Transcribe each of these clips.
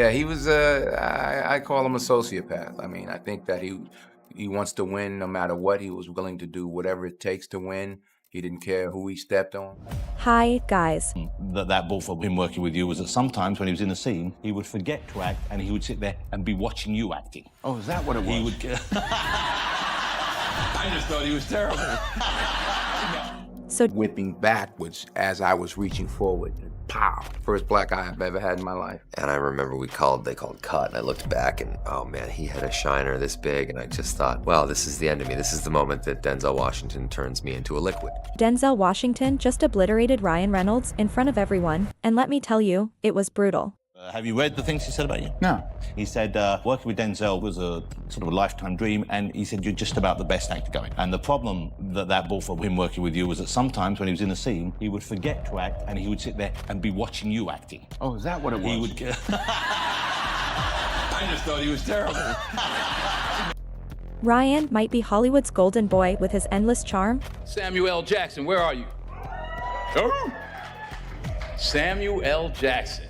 Yeah, he was I call him a sociopath. I mean, I think that he wants to win no matter what. He was willing to do whatever it takes to win. He didn't care who he stepped on. Hi, guys. That ball for him working with you was that sometimes when he was in the scene, he would forget to act and he would sit there and be watching you acting. Oh, is that what it was? He would. I just thought he was terrible. So Whipping backwards as I was reaching forward. Pow! First black eye I've ever had in my life. And I remember they called cut, and I looked back and, oh man, he had a shiner this big, and I just thought, wow, this is the end of me. This is the moment that Denzel Washington turns me into a liquid. Denzel Washington just obliterated Ryan Reynolds in front of everyone, and let me tell you, it was brutal. Have you read the things he said about you? No. He said working with Denzel was a sort of a lifetime dream, and he said you're just about the best actor going. And the problem that brought for him working with you was that sometimes when he was in the scene, he would forget to act and he would sit there and be watching you acting. Oh, is that what it was? He would. I just thought he was terrible. Ryan might be Hollywood's golden boy with his endless charm, Samuel L. Jackson, where are you? Oh. Samuel L. Jackson.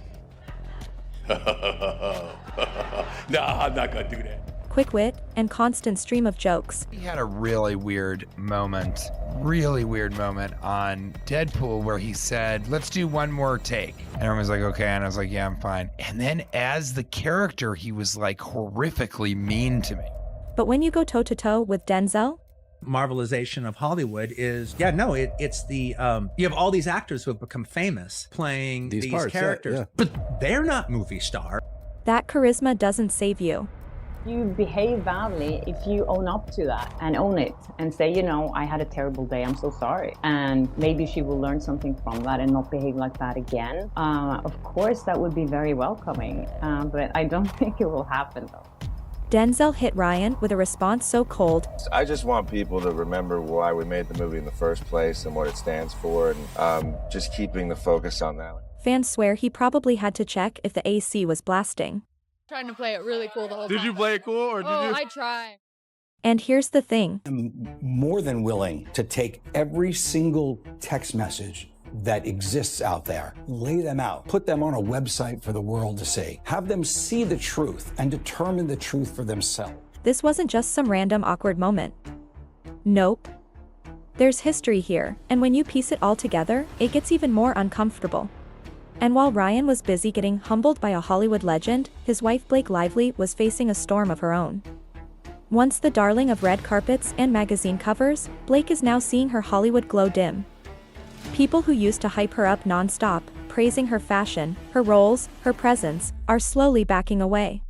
No, I'm not gonna do that. quick wit, and constant stream of jokes. He had a really weird moment on Deadpool where he said, let's do one more take. And everyone was like, okay. And I was like, yeah, I'm fine. And then as the character, he was like horrifically mean to me. But when you go toe-to-toe with Denzel, Marvelization of Hollywood is, it's the, you have all these actors who have become famous playing these characters, but they're not movie stars. that charisma doesn't save you. You behave badly if you own up to that and own it and say, I had a terrible day, I'm so sorry. And maybe she will learn something from that and not behave like that again. Of course, that would be very welcoming, but I don't think it will happen though. Denzel hit Ryan with a response so cold. I just want people to remember why we made the movie in the first place and what it stands for, and just keeping the focus on that. Fans swear he probably had to check if the AC was blasting. Trying to play it really cool the whole time. Did you play it cool or did you? I try. And here's the thing. I'm more than willing to take every single text message that exists out there, lay them out, put them on a website for the world to see, have them see the truth and determine the truth for themselves. This wasn't just some random awkward moment. Nope. There's history here, and when you piece it all together, it gets even more uncomfortable. And while Ryan was busy getting humbled by a Hollywood legend, his wife Blake Lively was facing a storm of her own. Once the darling of red carpets and magazine covers, Blake is now seeing her Hollywood glow dim. People who used to hype her up non-stop, praising her fashion, her roles, her presence, are slowly backing away.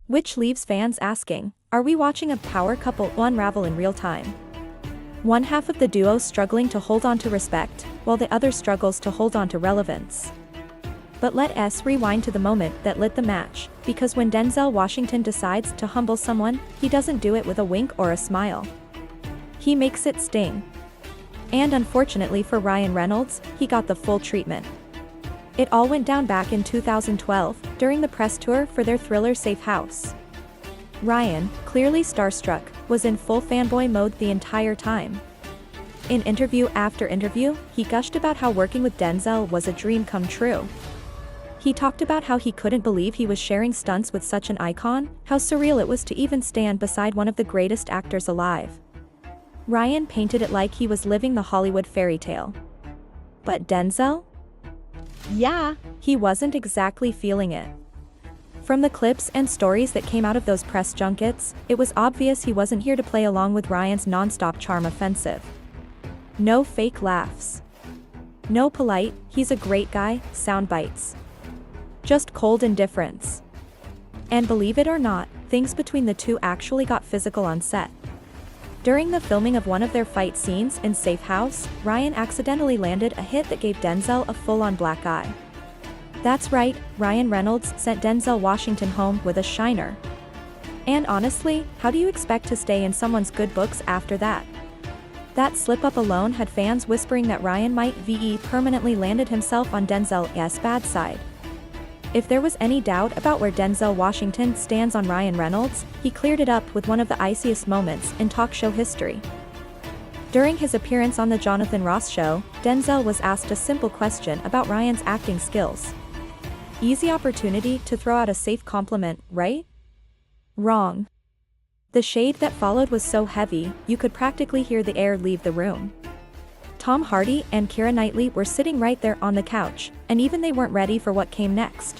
Which leaves fans asking, are we watching a power couple unravel in real time? One half of the duo struggling to hold on to respect, while the other struggles to hold on to relevance. But let us rewind to the moment that lit the match, because when Denzel Washington decides to humble someone, he doesn't do it with a wink or a smile. He makes it sting. And unfortunately for Ryan Reynolds, he got the full treatment. It all went down back in 2012, during the press tour for their thriller Safe House. Ryan, clearly starstruck, was in full fanboy mode the entire time. In interview after interview, he gushed about how working with Denzel was a dream come true. He talked about how he couldn't believe he was sharing stunts with such an icon, how surreal it was to even stand beside one of the greatest actors alive. Ryan painted it like he was living the Hollywood fairy tale. But Denzel? Yeah, he wasn't exactly feeling it. From the clips and stories that came out of those press junkets, it was obvious he wasn't here to play along with Ryan's non-stop charm offensive. No fake laughs. No polite, he's a great guy, sound bites. Just cold indifference. And believe it or not, things between the two actually got physical on set. During the filming of one of their fight scenes in Safe House, Ryan accidentally landed a hit that gave Denzel a full-on black eye. That's right, Ryan Reynolds sent Denzel Washington home with a shiner. And honestly, how do you expect to stay in someone's good books after that? That slip-up alone had fans whispering that Ryan might permanently landed himself on Denzel's bad side. If there was any doubt about where Denzel Washington stands on Ryan Reynolds, he cleared it up with one of the iciest moments in talk show history. During his appearance on the Jonathan Ross show, Denzel was asked a simple question about Ryan's acting skills. Easy opportunity to throw out a safe compliment, right? Wrong. The shade that followed was so heavy, you could practically hear the air leave the room. Tom Hardy and Keira Knightley were sitting right there on the couch, and even they weren't ready for what came next.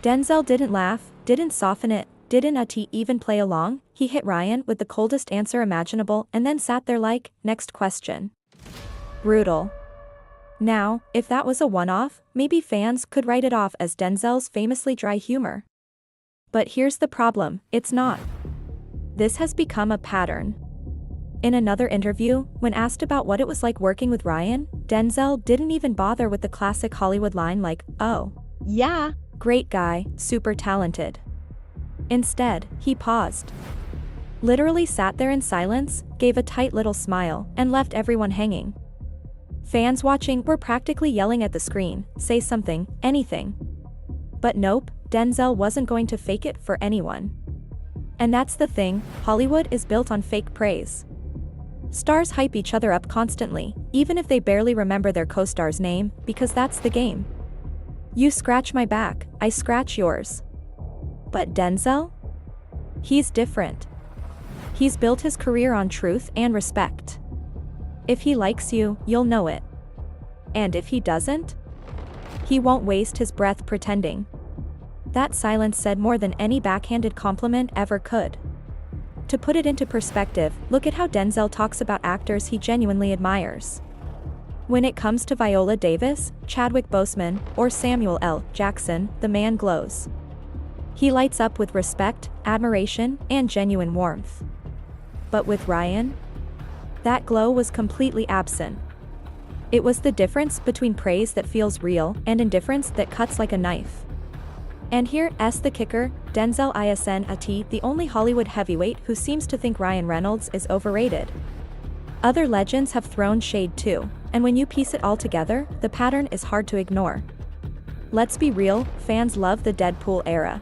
Denzel didn't laugh, didn't soften it, didn't even play along. He hit Ryan with the coldest answer imaginable and then sat there like, next question. Brutal. Now, if that was a one-off, maybe fans could write it off as Denzel's famously dry humor. But here's the problem, it's not. This has become a pattern. In another interview, when asked about what it was like working with Ryan, Denzel didn't even bother with the classic Hollywood line like, "Oh, yeah, great guy, super talented." Instead, he paused. Literally sat there in silence, gave a tight little smile, and left everyone hanging. Fans watching were practically yelling at the screen, "Say something, anything." But nope, Denzel wasn't going to fake it for anyone. And that's the thing, Hollywood is built on fake praise. Stars hype each other up constantly, even if they barely remember their co-star's name, because that's the game. You scratch my back, I scratch yours. But Denzel? He's different. He's built his career on truth and respect. If he likes you, you'll know it. And if he doesn't? He won't waste his breath pretending. That silence said more than any backhanded compliment ever could. To put it into perspective, look at how Denzel talks about actors he genuinely admires. When it comes to Viola Davis, Chadwick Boseman, or Samuel L. Jackson, the man glows. He lights up with respect, admiration, and genuine warmth. But with Ryan? That glow was completely absent. It was the difference between praise that feels real and indifference that cuts like a knife. And here's the kicker, Denzel isn't the only Hollywood heavyweight who seems to think Ryan Reynolds is overrated. Other legends have thrown shade too, and when you piece it all together, the pattern is hard to ignore. Let's be real, fans love the Deadpool era.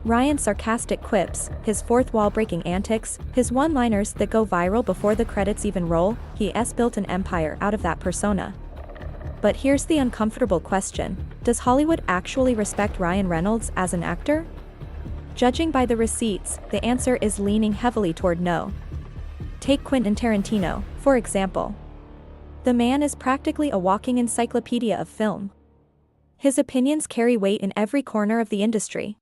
Ryan's sarcastic quips, his fourth wall-breaking antics, his one-liners that go viral before the credits even roll, he's built an empire out of that persona. But here's the uncomfortable question, does Hollywood actually respect Ryan Reynolds as an actor? Judging by the receipts, the answer is leaning heavily toward no. Take Quentin Tarantino, for example. The man is practically a walking encyclopedia of film. His opinions carry weight in every corner of the industry.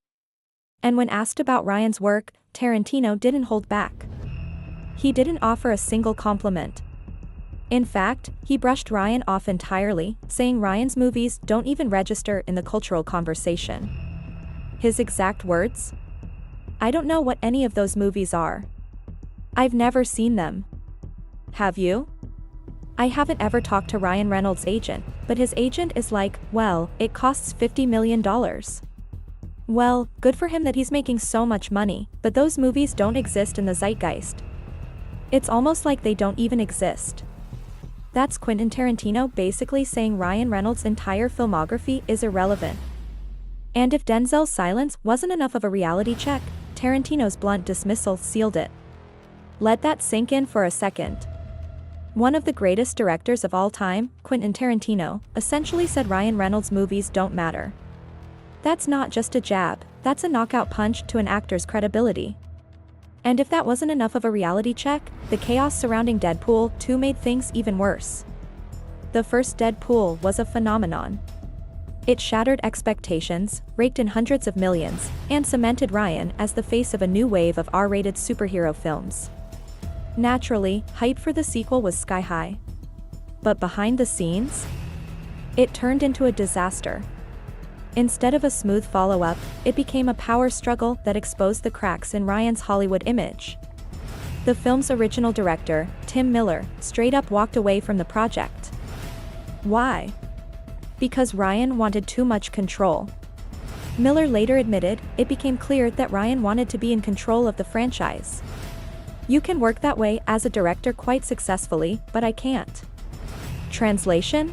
And when asked about Ryan's work, Tarantino didn't hold back. He didn't offer a single compliment. In fact, he brushed Ryan off entirely, saying Ryan's movies don't even register in the cultural conversation. His exact words? "I don't know what any of those movies are. I've never seen them." Have you? I haven't ever talked to Ryan Reynolds' agent, but his agent is like, well, it costs $50 million. Well, good for him that he's making so much money, but those movies don't exist in the zeitgeist. It's almost like they don't even exist. That's Quentin Tarantino basically saying Ryan Reynolds' entire filmography is irrelevant. And if Denzel's silence wasn't enough of a reality check, Tarantino's blunt dismissal sealed it. Let that sink in for a second. One of the greatest directors of all time, Quentin Tarantino, essentially said Ryan Reynolds' movies don't matter. That's not just a jab, that's a knockout punch to an actor's credibility. And if that wasn't enough of a reality check, the chaos surrounding Deadpool 2 made things even worse. The first Deadpool was a phenomenon. It shattered expectations, raked in hundreds of millions, and cemented Ryan as the face of a new wave of R-rated superhero films. Naturally, hype for the sequel was sky high. But behind the scenes, it turned into a disaster. Instead of a smooth follow-up, it became a power struggle that exposed the cracks in Ryan's Hollywood image. The film's original director, Tim Miller, straight up walked away from the project. Why? Because Ryan wanted too much control. Miller later admitted, it became clear that Ryan wanted to be in control of the franchise. You can work that way as a director quite successfully, but I can't. Translation?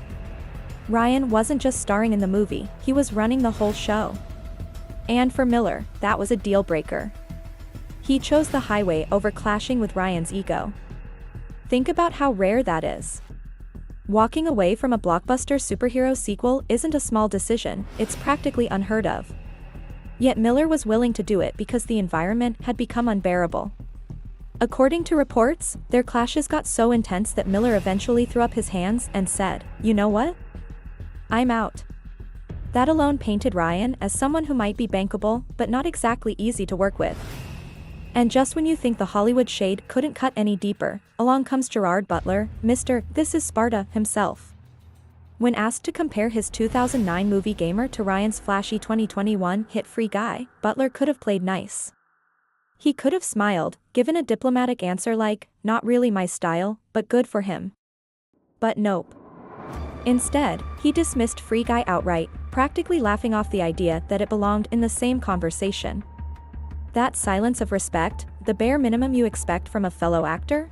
Ryan wasn't just starring in the movie, he was running the whole show. And for Miller, that was a deal breaker. He chose the highway over clashing with Ryan's ego. Think about how rare that is. Walking away from a blockbuster superhero sequel isn't a small decision, it's practically unheard of. Yet Miller was willing to do it because the environment had become unbearable. According to reports, their clashes got so intense that Miller eventually threw up his hands and said, "You know what? I'm out." That alone painted Ryan as someone who might be bankable, but not exactly easy to work with. And just when you think the Hollywood shade couldn't cut any deeper, along comes Gerard Butler, Mr. This is Sparta himself. When asked to compare his 2009 movie Gamer to Ryan's flashy 2021 hit Free Guy, Butler could have played nice. He could have smiled, given a diplomatic answer like, "Not really my style, but good for him." But nope. Instead, he dismissed Free Guy outright, practically laughing off the idea that it belonged in the same conversation. That silence of respect, the bare minimum you expect from a fellow actor?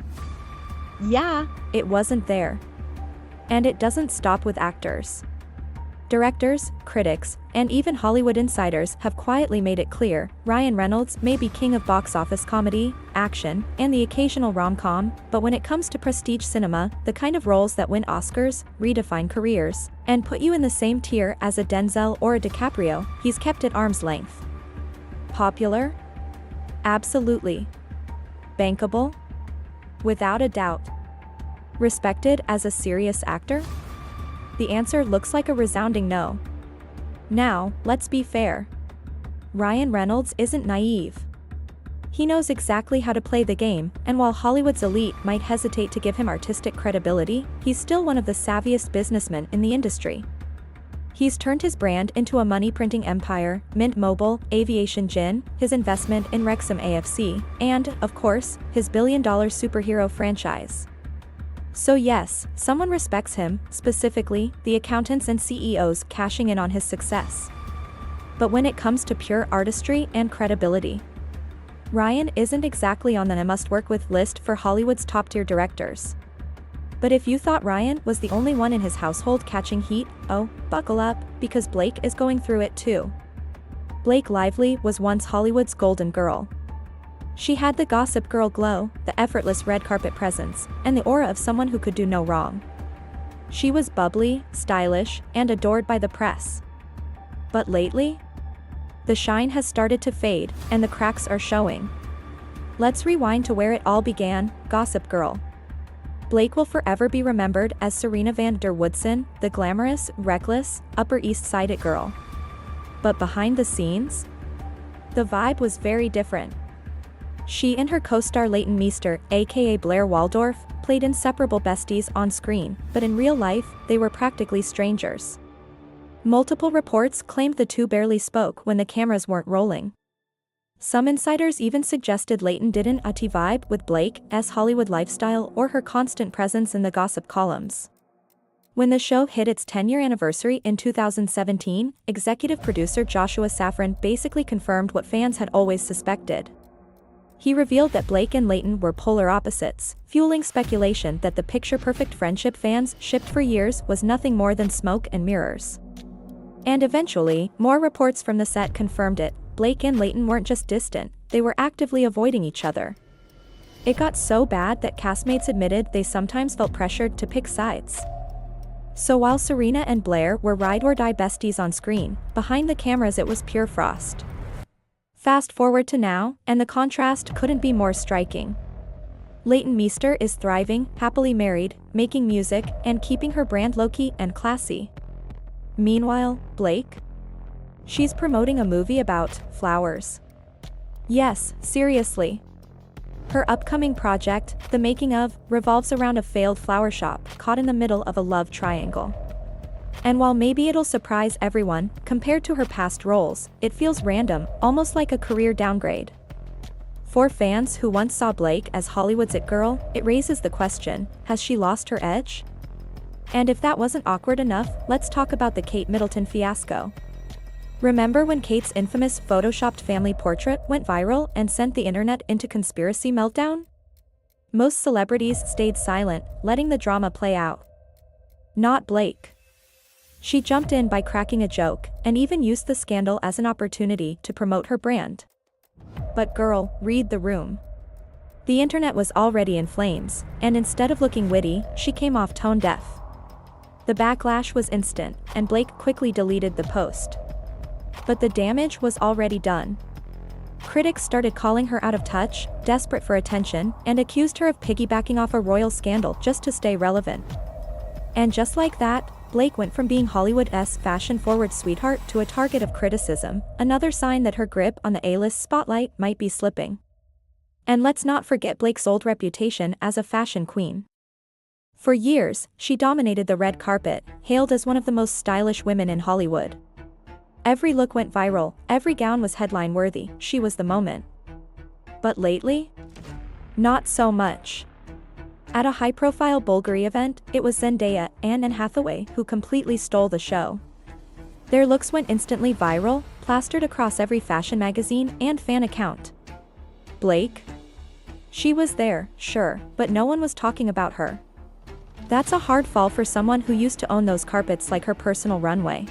Yeah, it wasn't there. And it doesn't stop with actors. Directors, critics, and even Hollywood insiders have quietly made it clear, Ryan Reynolds may be king of box office comedy, action, and the occasional rom-com, but when it comes to prestige cinema, the kind of roles that win Oscars, redefine careers, and put you in the same tier as a Denzel or a DiCaprio, he's kept at arm's length. Popular? Absolutely. Bankable? Without a doubt. Respected as a serious actor? The answer looks like a resounding no. Now, let's be fair. Ryan Reynolds isn't naive. He knows exactly how to play the game, and while Hollywood's elite might hesitate to give him artistic credibility, he's still one of the savviest businessmen in the industry. He's turned his brand into a money-printing empire, Mint Mobile, Aviation Gin, his investment in Wrexham AFC, and, of course, his billion-dollar superhero franchise. So yes, someone respects him, specifically, the accountants and CEOs cashing in on his success. But when it comes to pure artistry and credibility, Ryan isn't exactly on the must-work-with list for Hollywood's top-tier directors. But if you thought Ryan was the only one in his household catching heat, oh, buckle up, because Blake is going through it too. Blake Lively was once Hollywood's golden girl. She had the Gossip Girl glow, the effortless red carpet presence, and the aura of someone who could do no wrong. She was bubbly, stylish, and adored by the press. But lately, the shine has started to fade, and the cracks are showing. Let's rewind to where it all began, Gossip Girl. Blake will forever be remembered as Serena Van Der Woodsen, the glamorous, reckless, Upper East Side it girl. But behind the scenes, the vibe was very different. She and her co-star Leighton Meester, aka Blair Waldorf, played inseparable besties on screen, but in real life, they were practically strangers. Multiple reports claimed the two barely spoke when the cameras weren't rolling. Some insiders even suggested Leighton didn't vibe with Blake's Hollywood lifestyle or her constant presence in the gossip columns. When the show hit its 10-year anniversary in 2017, executive producer Joshua Safran basically confirmed what fans had always suspected. He revealed that Blake and Leighton were polar opposites, fueling speculation that the picture-perfect friendship fans shipped for years was nothing more than smoke and mirrors. And eventually, more reports from the set confirmed it. Blake and Leighton weren't just distant, they were actively avoiding each other. It got so bad that castmates admitted they sometimes felt pressured to pick sides. So while Serena and Blair were ride-or-die besties on screen, behind the cameras it was pure frost. Fast forward to now, and the contrast couldn't be more striking. Leighton Meester is thriving, happily married, making music, and keeping her brand low-key and classy. Meanwhile, Blake? She's promoting a movie about flowers. Yes, seriously. Her upcoming project, The Making of, revolves around a failed flower shop caught in the middle of a love triangle. And while maybe it'll surprise everyone, compared to her past roles, it feels random, almost like a career downgrade. For fans who once saw Blake as Hollywood's it girl, it raises the question, has she lost her edge? And if that wasn't awkward enough, let's talk about the Kate Middleton fiasco. Remember when Kate's infamous photoshopped family portrait went viral and sent the internet into conspiracy meltdown? Most celebrities stayed silent, letting the drama play out. Not Blake. She jumped in by cracking a joke, and even used the scandal as an opportunity to promote her brand. But girl, read the room. The internet was already in flames, and instead of looking witty, she came off tone deaf. The backlash was instant, and Blake quickly deleted the post. But the damage was already done. Critics started calling her out of touch, desperate for attention, and accused her of piggybacking off a royal scandal just to stay relevant. And just like that, Blake went from being Hollywood's fashion-forward sweetheart to a target of criticism, another sign that her grip on the A-list spotlight might be slipping. And let's not forget Blake's old reputation as a fashion queen. For years, she dominated the red carpet, hailed as one of the most stylish women in Hollywood. Every look went viral, every gown was headline-worthy, she was the moment. But lately? Not so much. At a high-profile Bulgari event, it was Zendaya and Anne Hathaway who completely stole the show. Their looks went instantly viral, plastered across every fashion magazine and fan account. Blake? She was there, sure, but no one was talking about her. That's a hard fall for someone who used to own those carpets like her personal runway.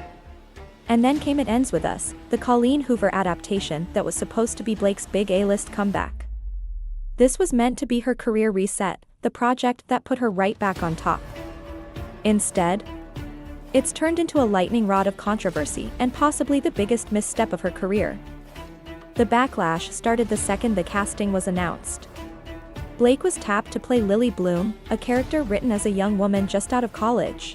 And then came It Ends With Us, the Colleen Hoover adaptation that was supposed to be Blake's big A-list comeback. This was meant to be her career reset, the project that put her right back on top. Instead, it's turned into a lightning rod of controversy and possibly the biggest misstep of her career. The backlash started the second the casting was announced. Blake was tapped to play Lily Bloom, a character written as a young woman just out of college.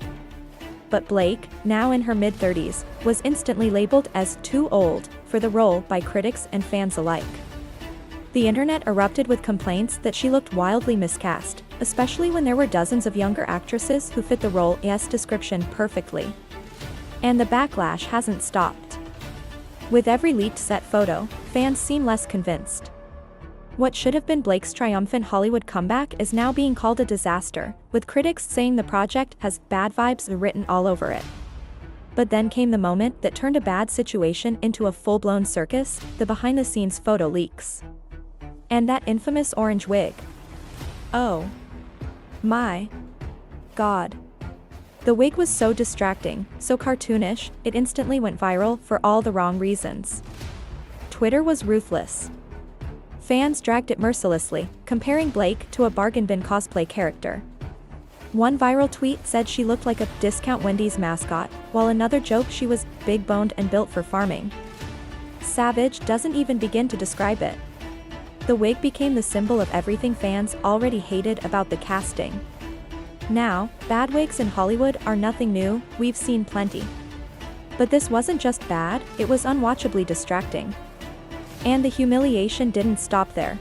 But Blake, now in her mid-30s, was instantly labeled as too old for the role by critics and fans alike. The internet erupted with complaints that she looked wildly miscast, especially when there were dozens of younger actresses who fit the role's description perfectly. And the backlash hasn't stopped. With every leaked set photo, fans seem less convinced. What should have been Blake's triumphant Hollywood comeback is now being called a disaster, with critics saying the project has bad vibes written all over it. But then came the moment that turned a bad situation into a full-blown circus, the behind-the-scenes photo leaks. And that infamous orange wig. Oh my God. The wig was so distracting, so cartoonish, it instantly went viral for all the wrong reasons. Twitter was ruthless. Fans dragged it mercilessly, comparing Blake to a bargain bin cosplay character. One viral tweet said she looked like a discount Wendy's mascot, while another joked she was big-boned and built for farming. Savage doesn't even begin to describe it. The wig became the symbol of everything fans already hated about the casting. Now, bad wigs in Hollywood are nothing new, we've seen plenty. But this wasn't just bad, it was unwatchably distracting. And the humiliation didn't stop there.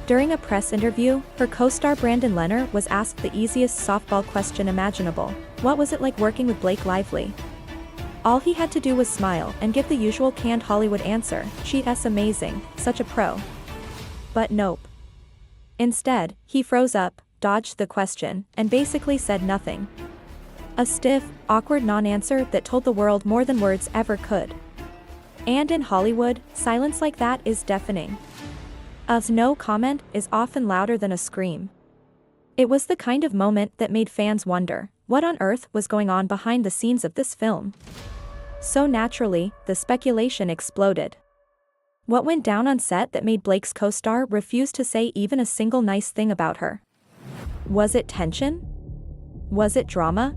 During a press interview, her co-star Brandon Lenner was asked the easiest softball question imaginable. What was it like working with Blake Lively? All he had to do was smile and give the usual canned Hollywood answer, "She's amazing, such a pro." But nope. Instead, he froze up, dodged the question, and basically said nothing. A stiff, awkward non-answer that told the world more than words ever could. And in Hollywood, silence like that is deafening. A no comment is often louder than a scream. It was the kind of moment that made fans wonder, what on earth was going on behind the scenes of this film? So naturally, the speculation exploded. What went down on set that made Blake's co-star refuse to say even a single nice thing about her? Was it tension? Was it drama?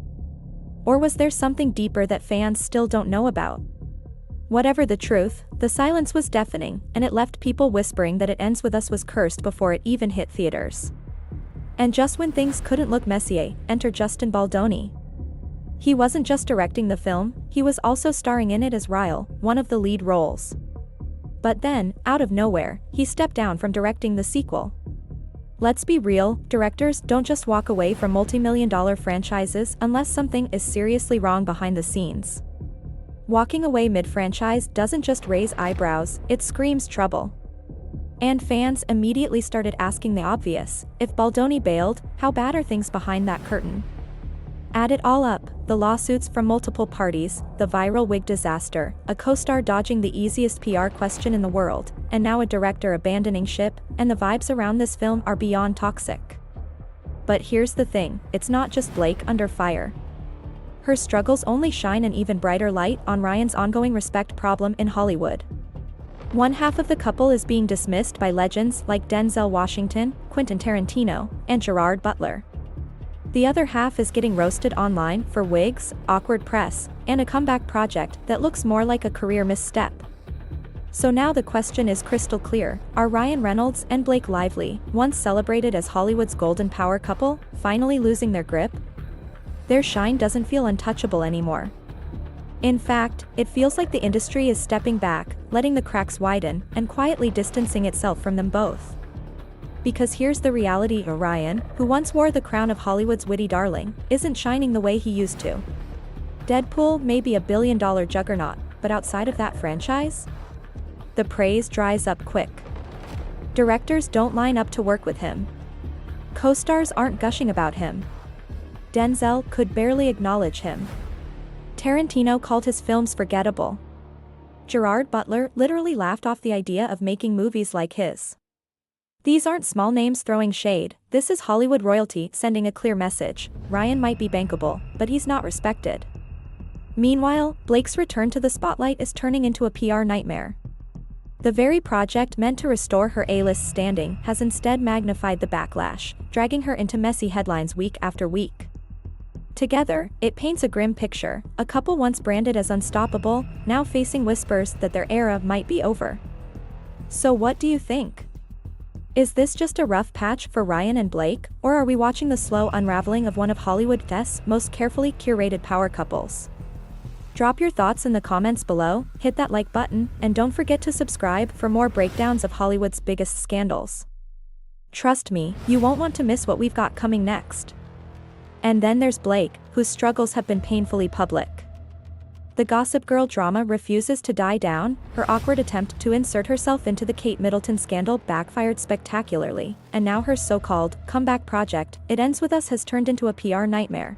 Or was there something deeper that fans still don't know about? Whatever the truth, the silence was deafening, and it left people whispering that It Ends With Us was cursed before it even hit theaters. And just when things couldn't look messier, enter Justin Baldoni. He wasn't just directing the film, he was also starring in it as Ryle, one of the lead roles. But then, out of nowhere, he stepped down from directing the sequel. Let's be real, directors don't just walk away from multi-million-dollar franchises unless something is seriously wrong behind the scenes. Walking away mid-franchise doesn't just raise eyebrows, it screams trouble. And fans immediately started asking the obvious, if Baldoni bailed, how bad are things behind that curtain? Add it all up, the lawsuits from multiple parties, the viral wig disaster, a co-star dodging the easiest PR question in the world, and now a director abandoning ship, and the vibes around this film are beyond toxic. But here's the thing, it's not just Blake under fire. Her struggles only shine an even brighter light on Ryan's ongoing respect problem in Hollywood. One half of the couple is being dismissed by legends like Denzel Washington, Quentin Tarantino, and Gerard Butler. The other half is getting roasted online for wigs, awkward press, and a comeback project that looks more like a career misstep. So now the question is crystal clear: are Ryan Reynolds and Blake Lively, once celebrated as Hollywood's golden power couple, finally losing their grip? Their shine doesn't feel untouchable anymore. In fact, it feels like the industry is stepping back, letting the cracks widen, and quietly distancing itself from them both. Because here's the reality: Ryan, who once wore the crown of Hollywood's witty darling, isn't shining the way he used to. Deadpool may be a billion-dollar juggernaut, but outside of that franchise, the praise dries up quick. Directors don't line up to work with him. Co-stars aren't gushing about him. Denzel could barely acknowledge him. Tarantino called his films forgettable. Gerard Butler literally laughed off the idea of making movies like his. These aren't small names throwing shade, this is Hollywood royalty sending a clear message: Ryan might be bankable, but he's not respected. Meanwhile, Blake's return to the spotlight is turning into a PR nightmare. The very project meant to restore her A-list standing has instead magnified the backlash, dragging her into messy headlines week after week. Together, it paints a grim picture: a couple once branded as unstoppable, now facing whispers that their era might be over. So what do you think? Is this just a rough patch for Ryan and Blake, or are we watching the slow unraveling of one of Hollywood's most carefully curated power couples? Drop your thoughts in the comments below, hit that like button, and don't forget to subscribe for more breakdowns of Hollywood's biggest scandals. Trust me, you won't want to miss what we've got coming next. And then there's Blake, whose struggles have been painfully public. The Gossip Girl drama refuses to die down, her awkward attempt to insert herself into the Kate Middleton scandal backfired spectacularly, and now her so-called comeback project, It Ends With Us, has turned into a PR nightmare.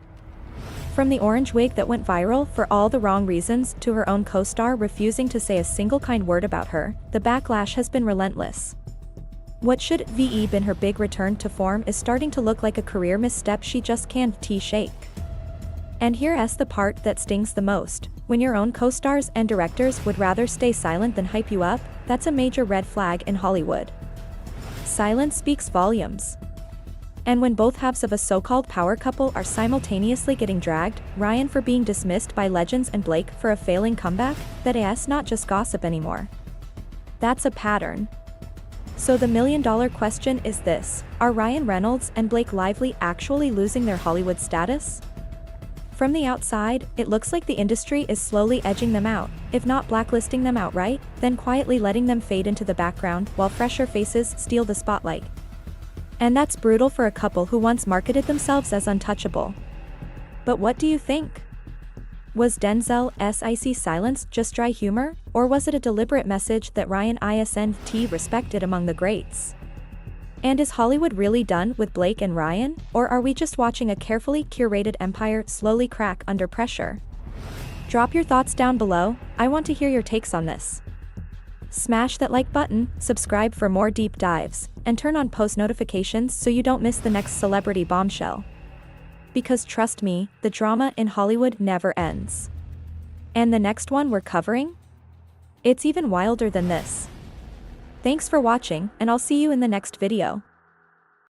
From the orange wig that went viral for all the wrong reasons to her own co-star refusing to say a single kind word about her, the backlash has been relentless. What should have been her big return to form is starting to look like a career misstep she just can't shake. And here's the part that stings the most: when your own co-stars and directors would rather stay silent than hype you up, that's a major red flag in Hollywood. Silence speaks volumes. And when both halves of a so-called power couple are simultaneously getting dragged, Ryan for being dismissed by legends and Blake for a failing comeback, that's not just gossip anymore. That's a pattern. So the million-dollar question is this: are Ryan Reynolds and Blake Lively actually losing their Hollywood status? From the outside, it looks like the industry is slowly edging them out, if not blacklisting them outright, then quietly letting them fade into the background while fresher faces steal the spotlight. And that's brutal for a couple who once marketed themselves as untouchable. But what do you think? Was Denzel's icy silence just dry humor, or was it a deliberate message that Ryan isn't respected among the greats? And is Hollywood really done with Blake and Ryan, or are we just watching a carefully curated empire slowly crack under pressure? Drop your thoughts down below, I want to hear your takes on this. Smash that like button, subscribe for more deep dives, and turn on post notifications so you don't miss the next celebrity bombshell. Because trust me, the drama in Hollywood never ends. And the next one we're covering? It's even wilder than this. Thanks for watching, and I'll see you in the next video.